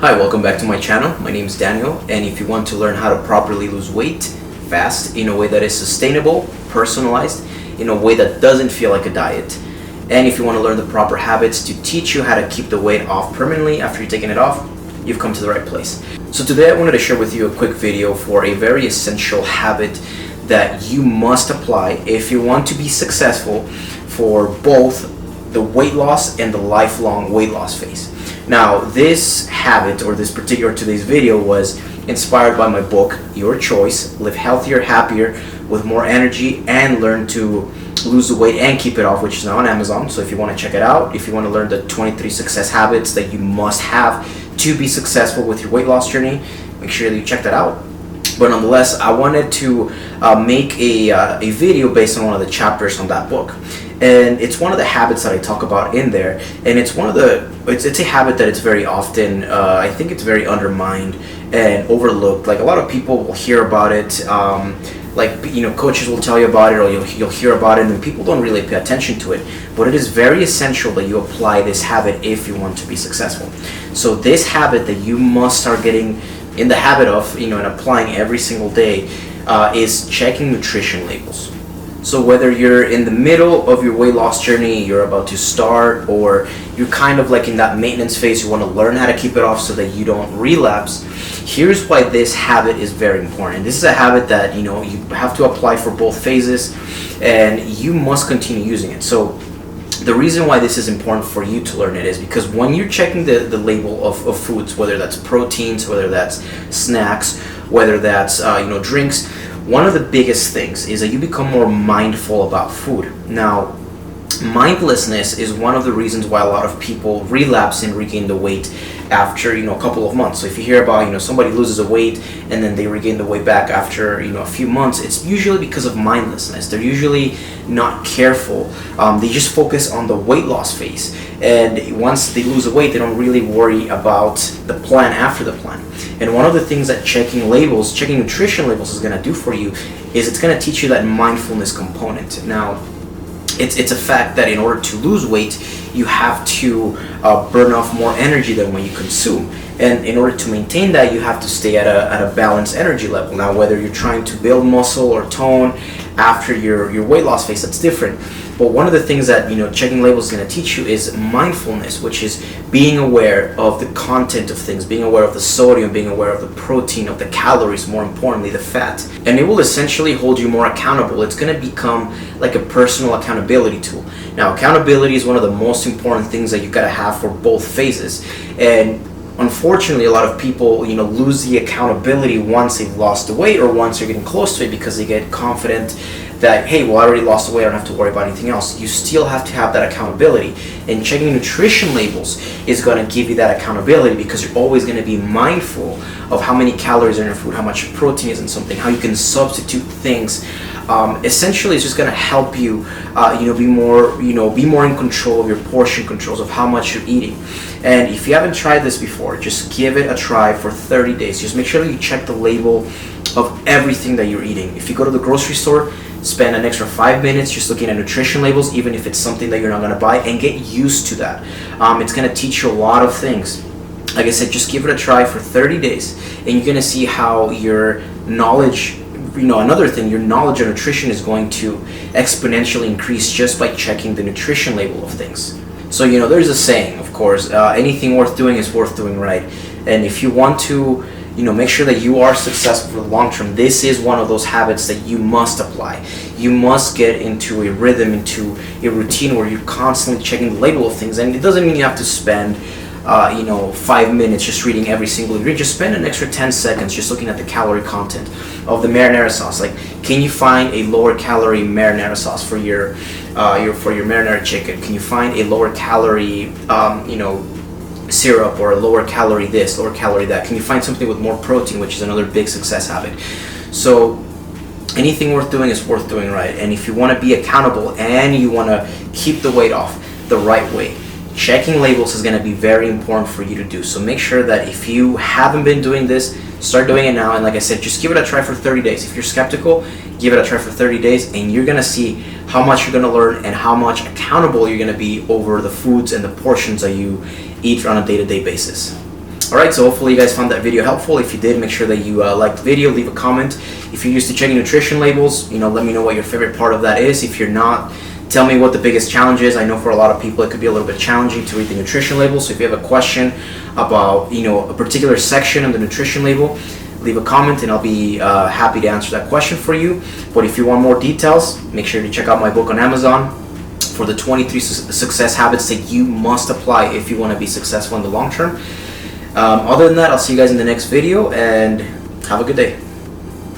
Hi, welcome back to my channel. My name is Daniel, and if you want to learn how to properly lose weight fast in a way that is sustainable, personalized, in a way that doesn't feel like a diet, and if you want to learn the proper habits to teach you how to keep the weight off permanently after you're taking it off, you've come to the right place. So today I wanted to share with you a quick video for a very essential habit that you must apply if you want to be successful for both the weight loss and the lifelong weight loss phase. Now, this habit, or this particular today's video, was inspired by my book, Your Choice, Live Healthier, Happier, with More Energy, and Learn to Lose the Weight and Keep It Off, which is now on Amazon. So if you want to check it out, if you want to learn the 23 success habits that you must have to be successful with your weight loss journey, make sure that you check that out. But nonetheless, I wanted to make a video based on one of the chapters on that book. And it's one of the habits that I talk about in there, and it's a habit that it's very often, I think it's very undermined and overlooked. Like, a lot of people will hear about it, coaches will tell you about it, or you'll hear about it, and people don't really pay attention to it. But it is very essential that you apply this habit if you want to be successful. So this habit that you must start getting in the habit of, and applying every single day, is checking nutrition labels. So whether you're in the middle of your weight loss journey, you're about to start, or you're kind of like in that maintenance phase, you want to learn how to keep it off so that you don't relapse, here's why this habit is very important. This is a habit that you have to apply for both phases, and you must continue using it. So the reason why this is important for you to learn it is because when you're checking the label of foods, whether that's proteins, whether that's snacks, whether that's drinks, one of the biggest things is that you become more mindful about food. Now, mindlessness is one of the reasons why a lot of people relapse and regain the weight after a couple of months. So if you hear about somebody loses the weight and then they regain the weight back after a few months, it's usually because of mindlessness. They're usually not careful. They just focus on the weight loss phase, and once they lose the weight, they don't really worry about the plan after the plan. And one of the things that checking nutrition labels is going to do for you is it's going to teach you that mindfulness component. Now, it's a fact that in order to lose weight, you have to burn off more energy than what you consume. And in order to maintain that, you have to stay at a balanced energy level. Now, whether you're trying to build muscle or tone after your weight loss phase, that's different. But one of the things that checking labels is going to teach you is mindfulness, which is being aware of the content of things, being aware of the sodium, being aware of the protein, of the calories, more importantly, the fat. And it will essentially hold you more accountable. It's going to become like a personal accountability tool. Now, accountability is one of the most important things that you got to have for both phases. And unfortunately, a lot of people, lose the accountability once they've lost the weight or once they're getting close to it, because they get confident that, hey, well, I already lost the weight, I don't have to worry about anything else. You still have to have that accountability. And checking nutrition labels is going to give you that accountability, because you're always going to be mindful of how many calories are in your food, how much protein is in something, how you can substitute things. Essentially, it's just going to help you, be more in control of your portion controls, of how much you're eating. And if you haven't tried this before, just give it a try for 30 days. Just make sure that you check the label of everything that you're eating. If you go to the grocery store, spend an extra 5 minutes just looking at nutrition labels, even if it's something that you're not going to buy, and get used to that. It's going to teach you a lot of things. Like I said, just give it a try for 30 days, and you're going to see how your knowledge, another thing, your knowledge of nutrition is going to exponentially increase just by checking the nutrition label of things. So, there's a saying, of course, anything worth doing is worth doing right. And if you want to, make sure that you are successful for the long term, this is one of those habits that you must apply. You must get into a rhythm, into a routine where you're constantly checking the label of things. And it doesn't mean you have to spend 5 minutes just reading every single ingredient. Just spend an extra 10 seconds just looking at the calorie content of the marinara sauce. Like, can you find a lower calorie marinara sauce for your marinara chicken? Can you find a lower calorie syrup, or a lower calorie this, lower calorie that? Can you find something with more protein, which is another big success habit? So anything worth doing is worth doing right. And if you want to be accountable and you want to keep the weight off the right way, checking labels is going to be very important for you to do. So make sure that if you haven't been doing this, start doing it now. And like I said, just give it a try for 30 days. If you're skeptical, give it a try for 30 days, and you're going to see how much you're going to learn and how much accountable you're going to be over the foods and the portions that you eat on a day-to-day basis. Alright, so hopefully you guys found that video helpful. If you did, make sure that you like the video, leave a comment. If you're used to checking nutrition labels, let me know what your favorite part of that is. If you're not, tell me what the biggest challenge is. I know for a lot of people it could be a little bit challenging to read the nutrition label. So if you have a question about a particular section of the nutrition label, leave a comment and I'll be happy to answer that question for you. But if you want more details, make sure to check out my book on Amazon for the 23 success habits that you must apply if you want to be successful in the long term. Other than that, I'll see you guys in the next video and have a good day.